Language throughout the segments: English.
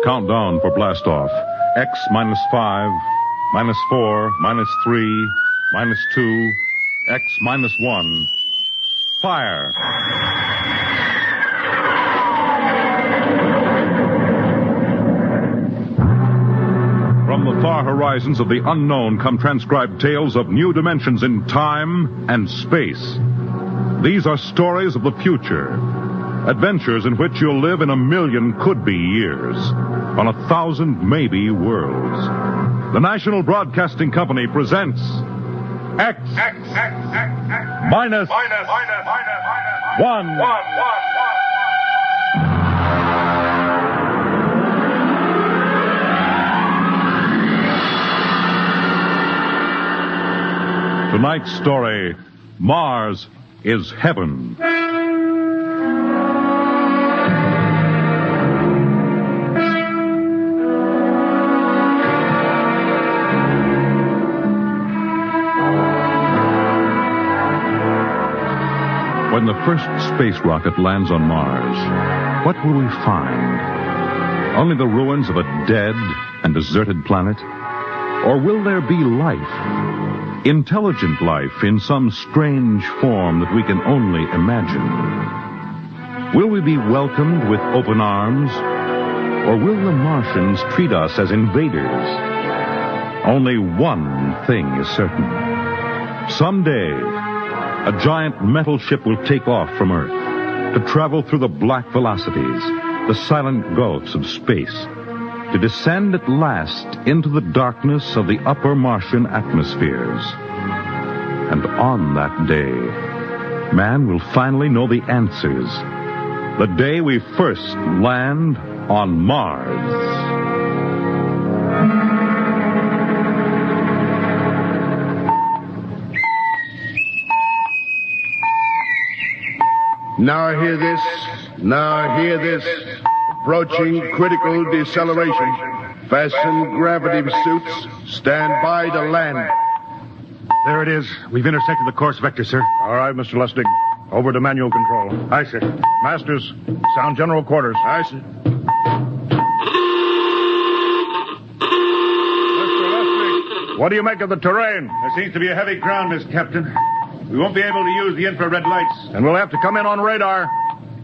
Countdown for blastoff. X minus 5, minus 4, minus 3, minus 2, X minus 1. Fire! From the far horizons of the unknown come transcribed tales of new dimensions in time and space. These are stories of the future. Adventures in which you'll live in 1,000,000 could-be years, on 1,000 maybe worlds. The National Broadcasting Company presents X minus 1. Tonight's story, Mars is Heaven. When the first space rocket lands on Mars, what will we find? Only the ruins of a dead and deserted planet? Or will there be life? Intelligent life in some strange form that we can only imagine? Will we be welcomed with open arms? Or will the Martians treat us as invaders? Only one thing is certain. Someday, a giant metal ship will take off from Earth to travel through the black velocities, the silent gulfs of space, to descend at last into the darkness of the upper Martian atmospheres. And on that day, man will finally know the answers. The day we first land on Mars. Now hear this. Approaching critical deceleration. Fasten gravity suits. Stand by to land. There it is. We've intersected the course vector, sir. All right, Mr. Lustig. Over to manual control. Aye, sir. Masters, sound general quarters. Aye, sir. Mr. Lustig, what do you make of the terrain? There seems to be a heavy ground, Miss Captain. We won't be able to use the infrared lights. And we'll have to come in on radar.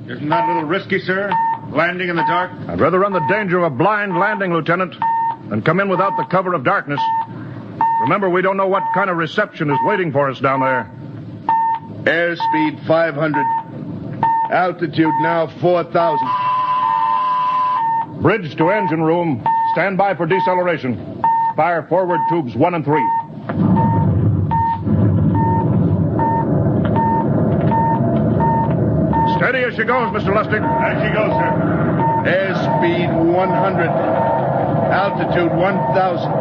Isn't that a little risky, sir? Landing in the dark? I'd rather run the danger of a blind landing, Lieutenant, than come in without the cover of darkness. Remember, we don't know what kind of reception is waiting for us down there. Airspeed 500. Altitude now 4,000. Bridge to engine room. Stand by for deceleration. Fire forward tubes 1 and 3. Steady as she goes, Mr. Lustig. As she goes, sir. Airspeed 100. Altitude 1,000.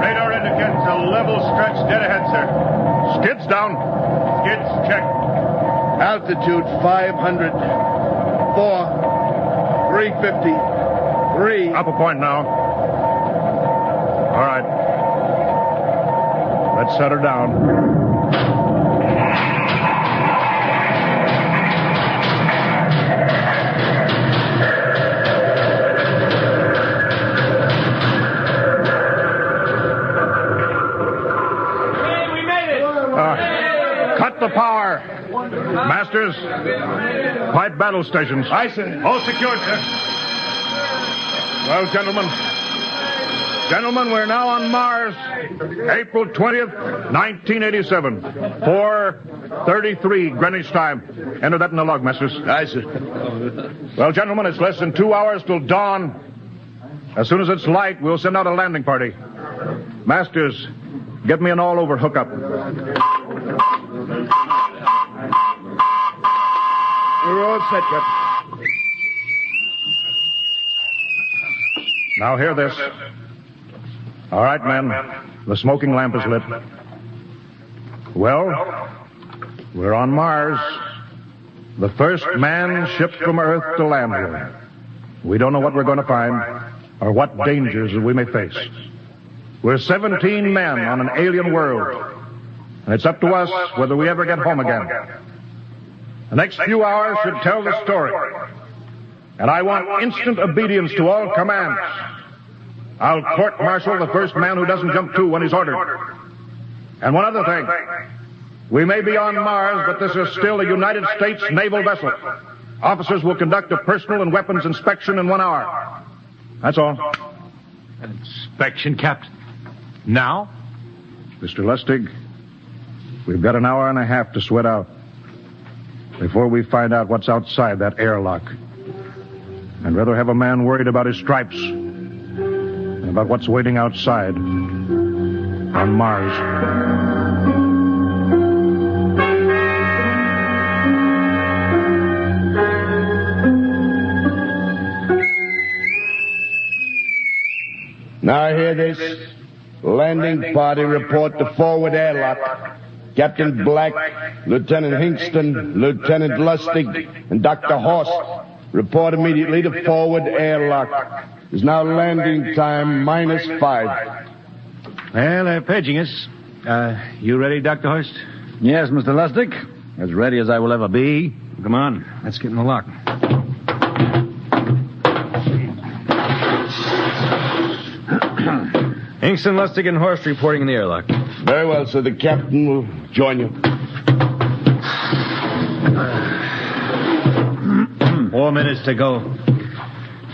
Radar indicates a level stretch dead ahead, sir. Skids down. Skids check. Altitude 500. 4. 350. 3. Up a point now. All right. Let's set her down. Cut the power. Masters, pipe battle stations. Aye, sir. All secure, sir. Well, gentlemen, we're now on Mars, April 20th, 1987, 4:33 Greenwich time. Enter that in the log, Masters. Aye, sir. Well, gentlemen, it's less than 2 hours till dawn. As soon as it's light, we'll send out a landing party. Masters, get me an all-over hookup. We're all set, Captain. Now hear this. All right, men. The smoking lamp is lit. Well, we're on Mars. The first man shipped from Earth to land here. We don't know what we're going to find or what dangers we may face. We're 17 men on an alien world. And it's up to us whether we ever get home again. The next few hours should tell the story. and I want instant obedience to all commands. I'll court-martial the first man who doesn't jump to when he's ordered. And one other thing. We may be on Mars, but this is still a United States naval vessel. Officers will conduct a personal and weapons inspection in 1 hour. That's all. An inspection, Captain? Now? Mr. Lustig, we've got an hour and a half to sweat out before we find out what's outside that airlock. I'd rather have a man worried about his stripes than about what's waiting outside on Mars. Now hear this. Landing party report to forward airlock. Captain Black, Lieutenant Hingston, Lieutenant Lustig, and Dr. Horst report immediately to forward airlock. There's now landing time -5. Well, they're paging us. You ready, Dr. Horst? Yes, Mr. Lustig. As ready as I will ever be. Come on, let's get in the lock. Hingston, Lustig, and Horst reporting in the airlock. Very well, sir. The captain will join you. 4 minutes to go.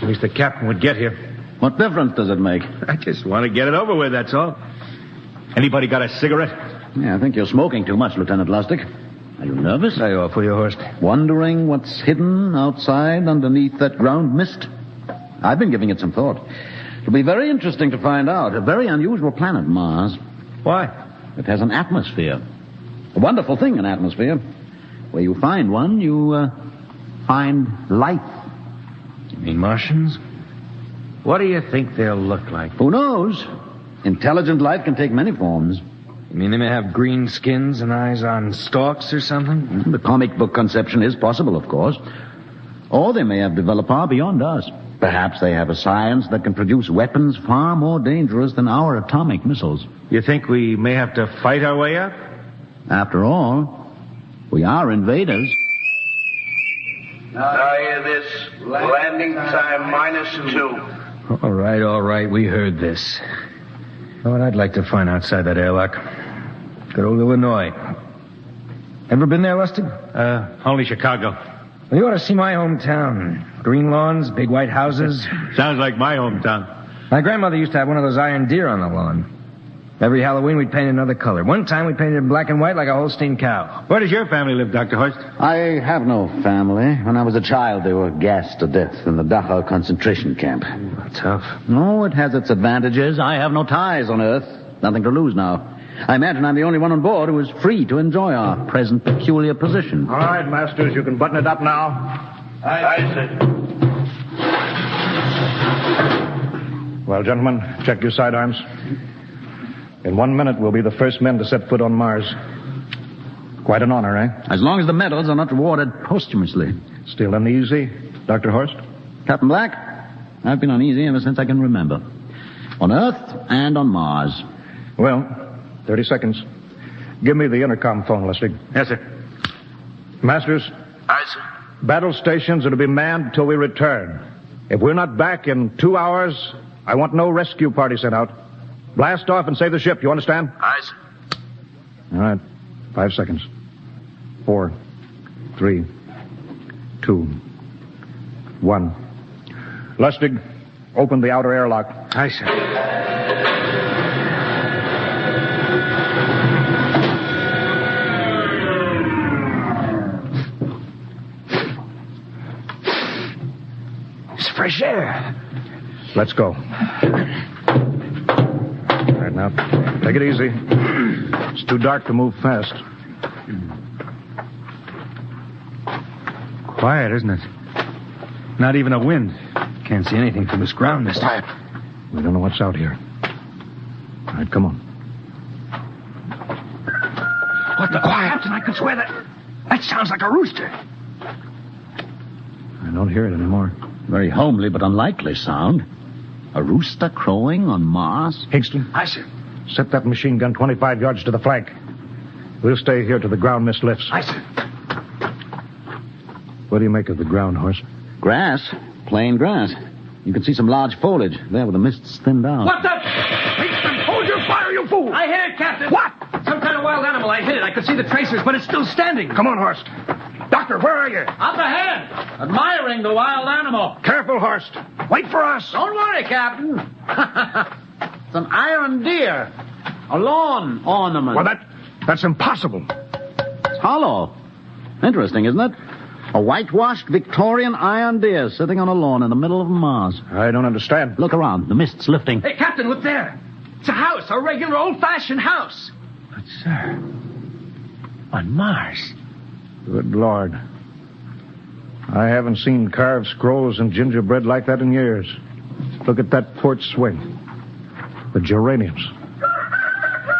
At least the captain would get here. What difference does it make? I just want to get it over with, that's all. Anybody got a cigarette? Yeah, I think you're smoking too much, Lieutenant Lustig. Are you nervous? I offer you, Horst. Wondering what's hidden outside underneath that ground mist? I've been giving it some thought. It'll be very interesting to find out. A very unusual planet, Mars. Why? It has an atmosphere. A wonderful thing, an atmosphere. Where you find one, you find life. You mean Martians? What do you think they'll look like? Who knows? Intelligent life can take many forms. You mean they may have green skins and eyes on stalks or something? The comic book conception is possible, of course. Or they may have developed far beyond us. Perhaps they have a science that can produce weapons far more dangerous than our atomic missiles. You think we may have to fight our way out? After all, we are invaders. Now hear this. Landing time -2. All right. We heard this. You know what I'd like to find outside that airlock? Good old Illinois. Ever been there, Lustig? Only Chicago. Well, you ought to see my hometown. Green lawns, big white houses. Sounds like my hometown. My grandmother used to have one of those iron deer on the lawn. Every Halloween, we'd paint another color. One time, we painted it black and white like a Holstein cow. Where does your family live, Dr. Horst? I have no family. When I was a child, they were gassed to death in the Dachau concentration camp. Tough. No, it has its advantages. I have no ties on Earth. Nothing to lose now. I imagine I'm the only one on board who is free to enjoy our present peculiar position. All right, Masters, you can button it up now. Aye, sir. Well, gentlemen, check your sidearms. In 1 minute, we'll be the first men to set foot on Mars. Quite an honor, eh? As long as the medals are not rewarded posthumously. Still uneasy, Dr. Horst? Captain Black, I've been uneasy ever since I can remember. On Earth and on Mars. Well, 30 seconds. Give me the intercom phone, Lustig. Yes, sir. Masters? Aye, sir. Battle stations are to be manned until we return. If we're not back in 2 hours, I want no rescue party sent out. Blast off and save the ship, you understand? Aye, sir. All right. 5 seconds. 4, 3, 2, 1. Lustig, open the outer airlock. Aye, sir. It's fresh air. Let's go. All right, now, take it easy. It's too dark to move fast. Quiet, isn't it? Not even a wind. Can't see anything from this ground this time. We don't know what's out here. All right, come on. What the quiet? Captain, I could swear that sounds like a rooster. I don't hear it anymore. Very homely but unlikely sound. A rooster crowing on Mars? Hingston, Aye, sir. set that machine gun 25 yards to the flank. We'll stay here till the ground mist lifts. Aye, sir. What do you make of the ground, Horse? Grass? plain grass. You can see some large foliage there where the mist's thinned out. What the? Hingston, hold your fire, you fool! I hit it, Captain. What? Some kind of wild animal. I hit it. I could see the tracers, but it's still standing. Come on, Horst. Doctor, where are you? Up ahead, admiring the wild animal. Careful, Horst. Wait for us. Don't worry, Captain. It's an iron deer. A lawn ornament. Well, that's impossible. It's hollow. Interesting, isn't it? A whitewashed Victorian iron deer sitting on a lawn in the middle of Mars. I don't understand. Look around. The mist's lifting. Hey, Captain, look there. It's a house, a regular old-fashioned house. But, sir, on Mars. Good Lord. I haven't seen carved scrolls and gingerbread like that in years. Look at that porch swing. The geraniums.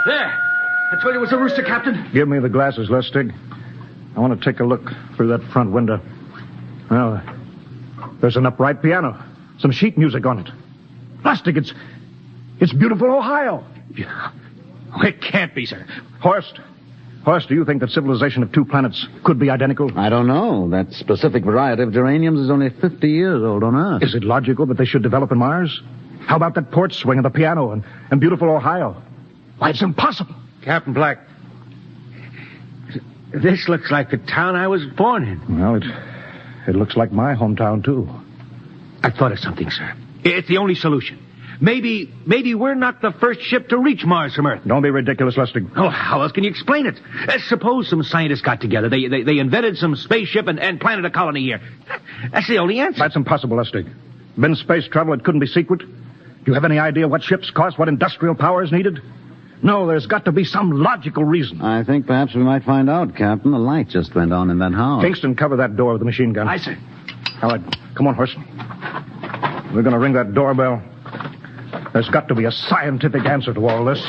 There. I told you it was a rooster, Captain. Give me the glasses, Lustig. I want to take a look through that front window. Well, there's an upright piano. Some sheet music on it. Lustig, it's beautiful Ohio. It can't be, sir. Horst, do you think that civilization of two planets could be identical? I don't know. That specific variety of geraniums is only 50 years old on Earth. Is it logical that they should develop in Mars? How about that porch swing and the piano and beautiful Ohio? Why, it's impossible. Captain Black, this looks like the town I was born in. Well, it looks like my hometown, too. I've thought of something, sir. It's the only solution. Maybe we're not the first ship to reach Mars from Earth. Don't be ridiculous, Lustig. Oh, how else can you explain it? Suppose some scientists got together. They invented some spaceship and planted a colony here. That's the only answer. That's impossible, Lustig. Been space travel, it couldn't be secret. Do you have any idea what ships cost, what industrial power is needed? No, there's got to be some logical reason. I think perhaps we might find out, Captain. The light just went on in that house. Kingston, cover that door with the machine gun. Aye, sir. All right, come on, Horst. We're going to ring that doorbell. There's got to be a scientific answer to all this.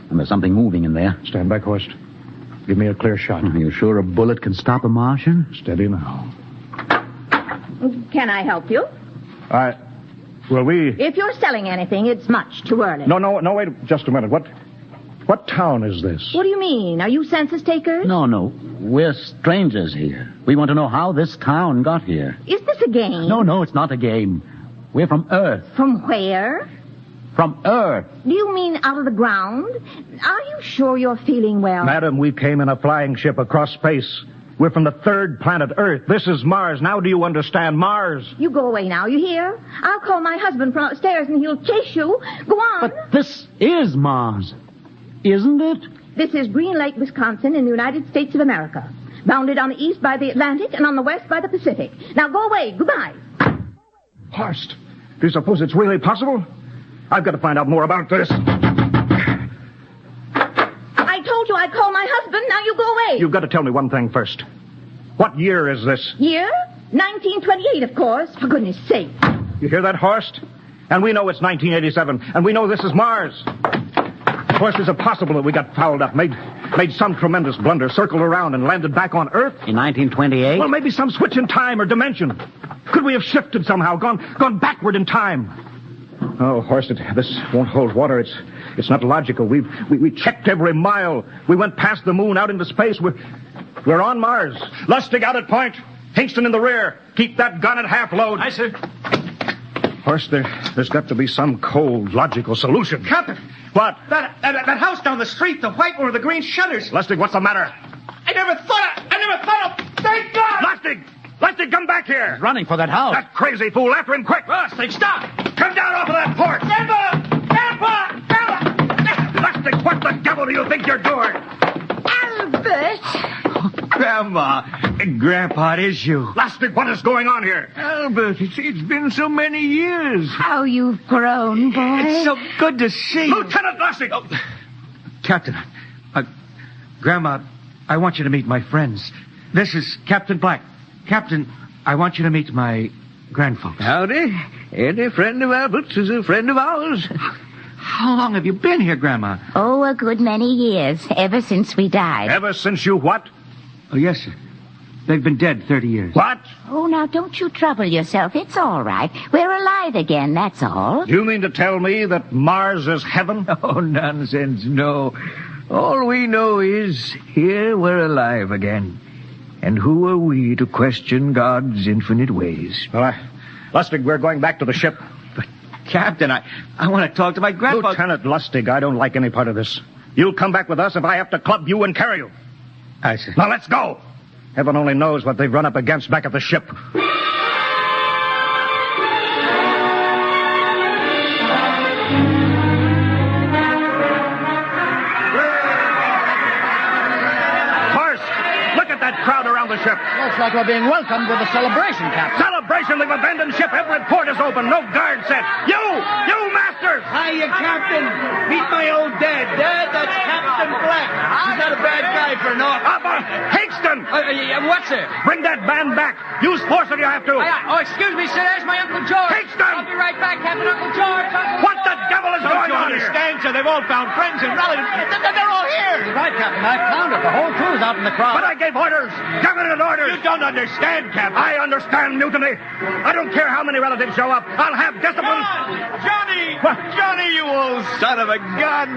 And there's something moving in there. Stand back, Horst. Give me a clear shot. Are you sure a bullet can stop a Martian? Steady now. Can I help you? If you're selling anything, it's much too early. No, wait just a minute. What town is this? What do you mean? Are you census takers? No. We're strangers here. We want to know how this town got here. Is this a game? No, it's not a game. We're from Earth. From where? From Earth. Do you mean out of the ground? Are you sure you're feeling well? Madam, we came in a flying ship across space. We're from the third planet, Earth. This is Mars. Now do you understand? Mars. You go away now, you hear? I'll call my husband from upstairs and he'll chase you. Go on. But this is Mars, isn't it? This is Green Lake, Wisconsin, in the United States of America. Bounded on the east by the Atlantic and on the west by the Pacific. Now go away. Goodbye. Horst, do you suppose it's really possible? I've got to find out more about this. I told you I'd call my husband. Now you go away. You've got to tell me one thing first. What year is this? Year? 1928, of course. For goodness sake. You hear that, Horst? And we know it's 1987, and we know this is Mars. Horst, is it possible that we got fouled up, made some tremendous blunder, circled around, and landed back on Earth? In 1928? Well, maybe some switch in time or dimension. Could we have shifted somehow, gone backward in time? Oh, Horst, this won't hold water. It's not logical. We checked every mile. We went past the moon, out into space. We're on Mars. Lustig out at point. Hingston in the rear. Keep that gun at half load. Aye, sir. Horst, there's got to be some cold, logical solution. Captain. What? That house down the street, the white one with the green shutters. Lustig, what's the matter? I never thought of... Thank God! Lustig, come back here. He's running for that house. That crazy fool, after him, quick. Lustig, stop! Come down off of that porch. Grandpa! Lustig, what the devil do you think you're doing? Albert! Grandpa, it is you. Lustig, what is going on here? Albert, it's been so many years. How you've grown, boy. It's so good to see you. Lieutenant Lustig! Oh. Captain, Grandma, I want you to meet my friends. This is Captain Black. Captain, I want you to meet my grandfolks. Howdy. Any friend of Albert's is a friend of ours. How long have you been here, Grandma? Oh, a good many years, ever since we died. Ever since you what? Oh, yes, sir. They've been dead 30 years. What? Oh, now, don't you trouble yourself. It's all right. We're alive again, that's all. Do you mean to tell me that Mars is heaven? Oh, nonsense, no. All we know is here we're alive again. And who are we to question God's infinite ways? Well, Lustig, we're going back to the ship. But, Captain, I want to talk to my grandpa. Lieutenant Lustig, I don't like any part of this. You'll come back with us if I have to club you and carry you. I see. Now, let's go. Heaven only knows what they've run up against back at the ship. Crowd around the ship. Looks like we're being welcomed with a celebration, Captain. Celebration? They've abandoned ship. Every port is open. No guard set. You masters! Hiya, Captain. Meet my old dad. Dad, that's Captain Black. He's not a bad guy for an officer. Hingston! What's it? Bring that band back. Use force if you have to. Excuse me, sir. There's my Uncle George. Hingston! I'll be right back, Captain. Uncle George. What the devil is going on here? Understand, sir? They've all found friends and relatives. They're all here. You're right, Captain. I've found it. The whole crew's out in the crowd. But I gave orders. Definite orders. You don't understand, Captain. I understand mutiny. I don't care how many relatives show up. I'll have discipline. Johnny! What? Johnny, you old son of a gun!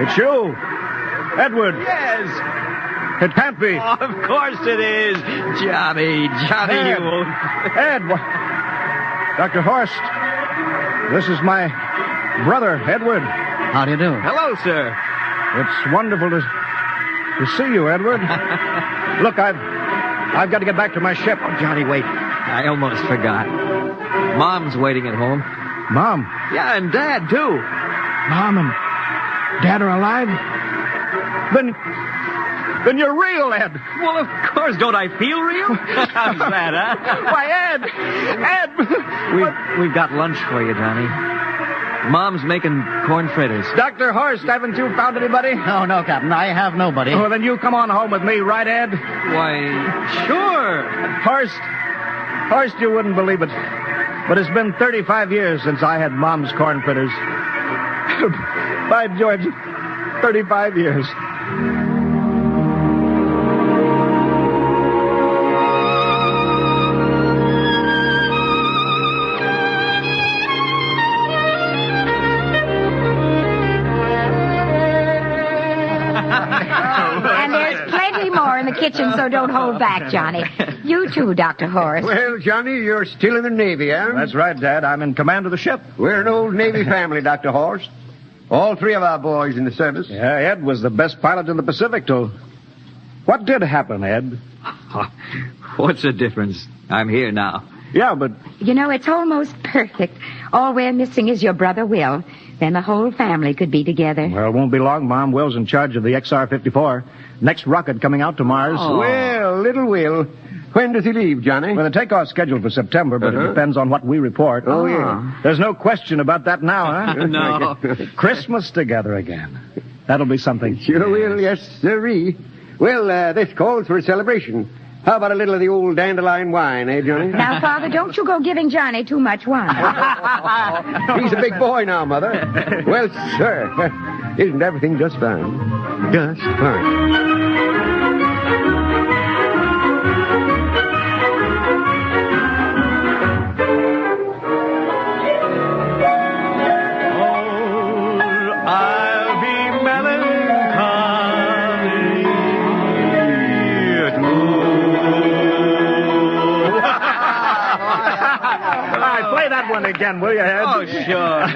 It's you. Edward. Yes. It can't be. Oh, of course it is. Johnny, Ed. you old... Ed. Dr. Horst. This is my brother, Edward. How do you do? Hello, sir. It's wonderful to see you, Edward. Look, I've got to get back to my ship. Oh, Johnny, wait. I almost forgot. Mom's waiting at home. Mom? Yeah, and Dad, too. Mom and Dad are alive? Then you're real, Ed. Well, of course. Don't I feel real? How's that, huh? Why, Ed! We've got lunch for you, Johnny. Mom's making corn fritters. Dr. Horst, haven't you found anybody? Oh, no, Captain. I have nobody. Oh, then you come on home with me, right, Ed? Why, sure. Horst, you wouldn't believe it, but it's been 35 years since I had Mom's corn fritters. By George, 35 years. Kitchen, so don't hold back, Johnny. You too, Dr. Horst. Well, Johnny, you're still in the Navy, huh? That's right, Dad. I'm in command of the ship. We're an old Navy family, Dr. Horst. All three of our boys in the service. Yeah, Ed was the best pilot in the Pacific, too. What did happen, Ed? What's the difference? I'm here now. Yeah, but... You know, it's almost perfect. All we're missing is your brother, Will. Then the whole family could be together. Well, it won't be long, Mom. Will's in charge of the XR-54. Next rocket coming out to Mars. Oh. Well, little Will. When does he leave, Johnny? Well, the takeoff's scheduled for September, but it depends on what we report. Oh, yeah. There's no question about that now, huh? No. Christmas together again. That'll be something. Sure will, yes, sirree. Well, this calls for a celebration. How about a little of the old dandelion wine, eh, Johnny? Now, Father, don't you go giving Johnny too much wine. He's a big boy now, Mother. Well, sir, isn't everything just fine? Just fine. That one again, will you, Ed? Oh, sure.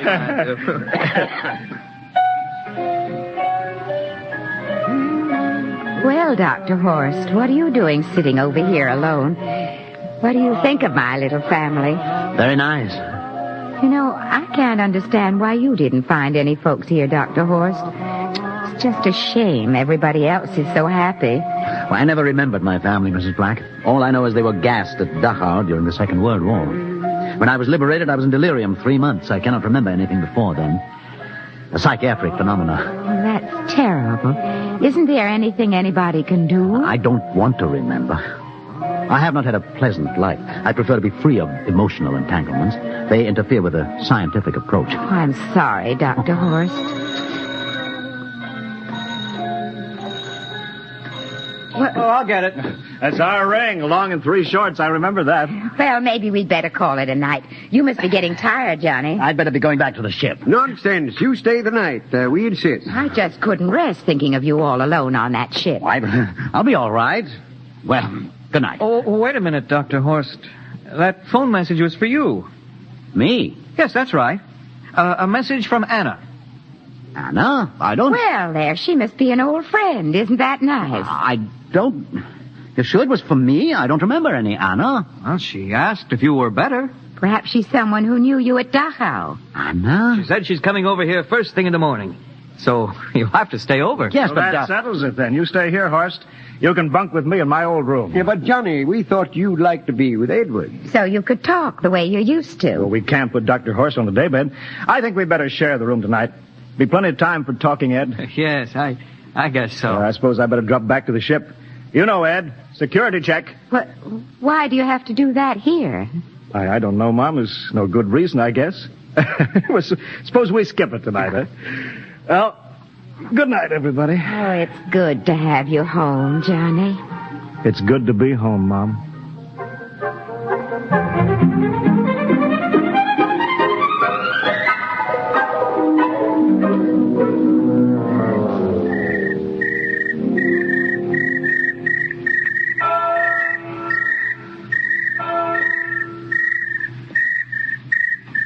Well, Dr. Horst, what are you doing sitting over here alone? What do you think of my little family? Very nice. You know, I can't understand why you didn't find any folks here, Dr. Horst. It's just a shame everybody else is so happy. Well, I never remembered my family, Mrs. Black. All I know is they were gassed at Dachau during the Second World War. When I was liberated, I was in delirium 3 months. I cannot remember anything before then. A psychiatric phenomena. Oh, that's terrible. Isn't there anything anybody can do? I don't want to remember. I have not had a pleasant life. I prefer to be free of emotional entanglements. They interfere with a scientific approach. Oh, I'm sorry, Dr. Horst. Oh, I'll get it. That's our ring, long and 3 shorts. I remember that. Well, maybe we'd better call it a night. You must be getting tired, Johnny. I'd better be going back to the ship. Nonsense. You stay the night. We insist. I just couldn't rest thinking of you all alone on that ship. I'll be all right. Well, Good night. Oh, wait a minute, Dr. Horst. That phone message was for you. Me? Yes, that's right. A message from Anna. Anna? I don't... Well, there, she must be an old friend. Isn't that nice? I don't... You sure it was for me? I don't remember any Anna. Well, she asked if you were better. Perhaps she's someone who knew you at Dachau. Anna? She said she's coming over here first thing in the morning. So you'll have to stay over. Yes, Well, but... that settles it then. You stay here, Horst. You can bunk with me in my old room. Yeah, but Johnny, we thought you'd like to be with Edward. So you could talk the way you used to. Well, we can't put Dr. Horst on the daybed. I think we'd better share the room tonight. Be plenty of time for talking, Ed. Yes, I guess so. I suppose I better drop back to the ship. You know, Ed, security check. But why do you have to do that here? I don't know, Mom. There's no good reason, I guess. Well, suppose we skip it tonight, huh? Well, good night, everybody. Oh, it's good to have you home, Johnny. It's good to be home, Mom.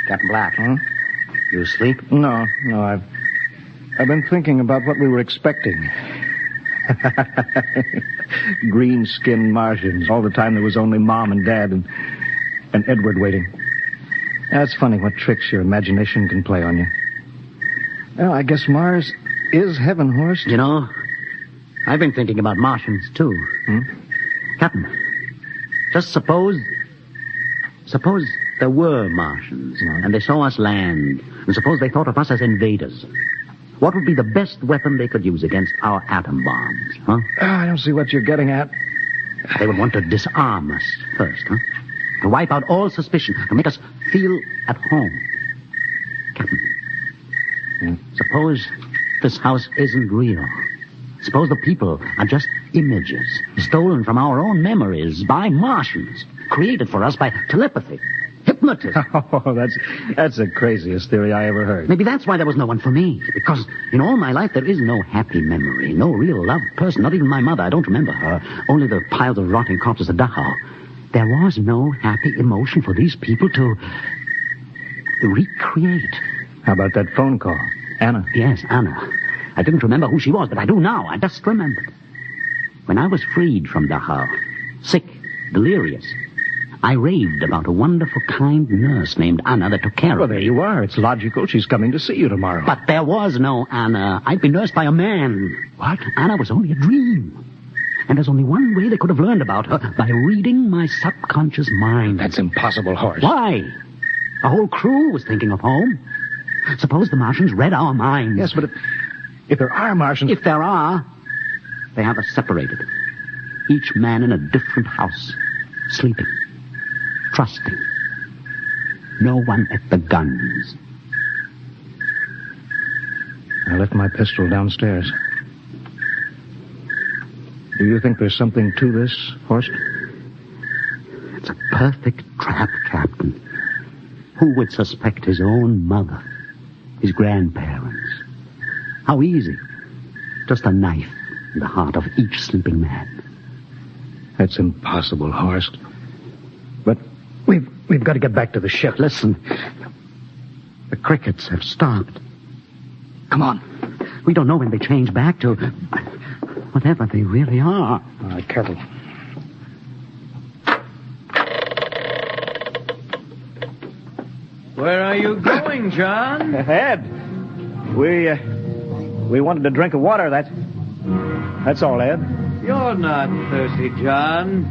Captain Black. You asleep? No, I've been thinking about what we were expecting. Green-skinned Martians. All the time there was only Mom and Dad and Edward waiting. That's funny what tricks your imagination can play on you. Well, I guess Mars is heaven, Horst. You know, I've been thinking about Martians, too. Captain, just suppose there were Martians, and they saw us land, and suppose they thought of us as invaders. What would be the best weapon they could use against our atom bombs, huh? I don't see what you're getting at. They would want to disarm us first, huh? To wipe out all suspicion, to make us feel at home. Captain, suppose this house isn't real. Suppose the people are just images, stolen from our own memories by Martians, created for us by telepathy, hypnotism. Oh, that's the craziest theory I ever heard. Maybe that's why there was no one for me. Because in all my life, there is no happy memory, no real loved person, not even my mother. I don't remember her. Only the piles of rotting corpses at Dachau. There was no happy emotion for these people to recreate. How about that phone call? Anna? Yes, Anna. I didn't remember who she was, but I do now. I just remembered. When I was freed from Dachau, sick, delirious, I raved about a wonderful, kind nurse named Anna that took care of me. Well, there you are. It's logical. She's coming to see you tomorrow. But there was no Anna. I'd been nursed by a man. What? Anna was only a dream. And there's only one way they could have learned about her, by reading my subconscious mind. That's impossible, Horst. Why? The whole crew was thinking of home. Suppose the Martians read our minds. Yes, but if there are Martians... If there are, they have us separated. Each man in a different house, sleeping, trusting. No one at the guns. I left my pistol downstairs. Do you think there's something to this, Horst? It's a perfect trap, Captain. Who would suspect his own mother, his grandparents? How easy. Just a knife in the heart of each sleeping man. That's impossible, Horst. But we've got to get back to the ship. Listen. The crickets have stopped. Come on. We don't know when they change back to whatever they really are. All right, careful. Where are you going, John? Ed, we wanted a drink of water. That's all, Ed. You're not thirsty, John.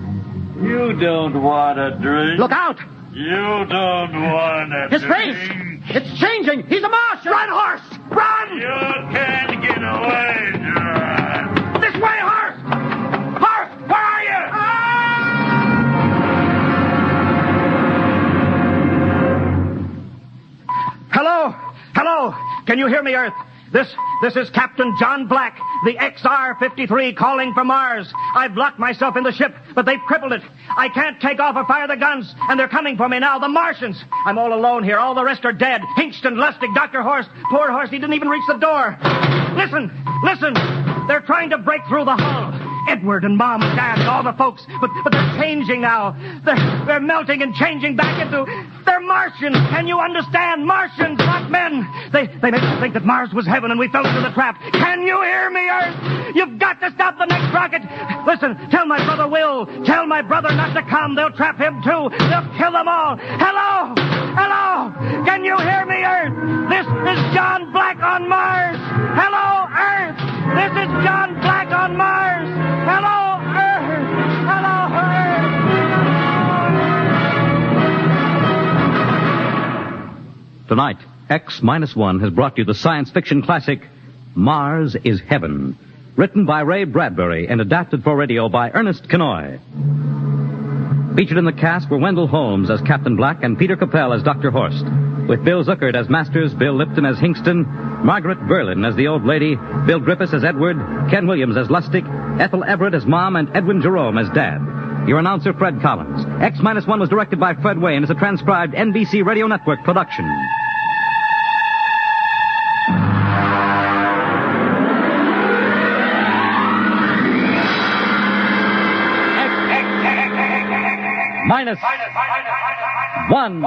You don't want a drink. Look out! You don't want a His drink. face! It's changing! He's a Martian! Run, horse! Run! You can't get away, John. This way, horse! Horse, where are you? Hello? Hello? Can you hear me, Earth? This is Captain John Black, the XR-53 calling from Mars. I've locked myself in the ship, but they've crippled it. I can't take off or fire the guns, and they're coming for me now, the Martians. I'm all alone here. All the rest are dead. Hinkston, Lustig, Dr. Horst. Poor Horst, he didn't even reach the door. Listen. They're trying to break through the hull. Edward and Mom and Dad and all the folks. But they're changing now. They're melting and changing back into... They're Martians. Can you understand? Martians, not men. They made us think that Mars was heaven and we fell into the trap. Can you hear me, Earth? You've got to stop the next rocket. Listen, tell my brother Will. Tell my brother not to come. They'll trap him, too. They'll kill them all. Hello? Hello? Can you hear me, Earth? This is John Black on Mars. Hello, Earth. This is John Black on Mars. Hello, Earth. Hello, Earth. Tonight, X-1 has brought you the science fiction classic, Mars is Heaven, written by Ray Bradbury and adapted for radio by Ernest Kenoy. Featured in the cast were Wendell Holmes as Captain Black and Peter Capell as Dr. Horst, with Bill Zuckert as Masters, Bill Lipton as Hingston, Margaret Berlin as the old lady, Bill Griffiths as Edward, Ken Williams as Lustig, Ethel Everett as Mom, and Edwin Jerome as Dad. Your announcer, Fred Collins. X-1 was directed by Fred Wayne and is a transcribed NBC Radio Network production. Minus one.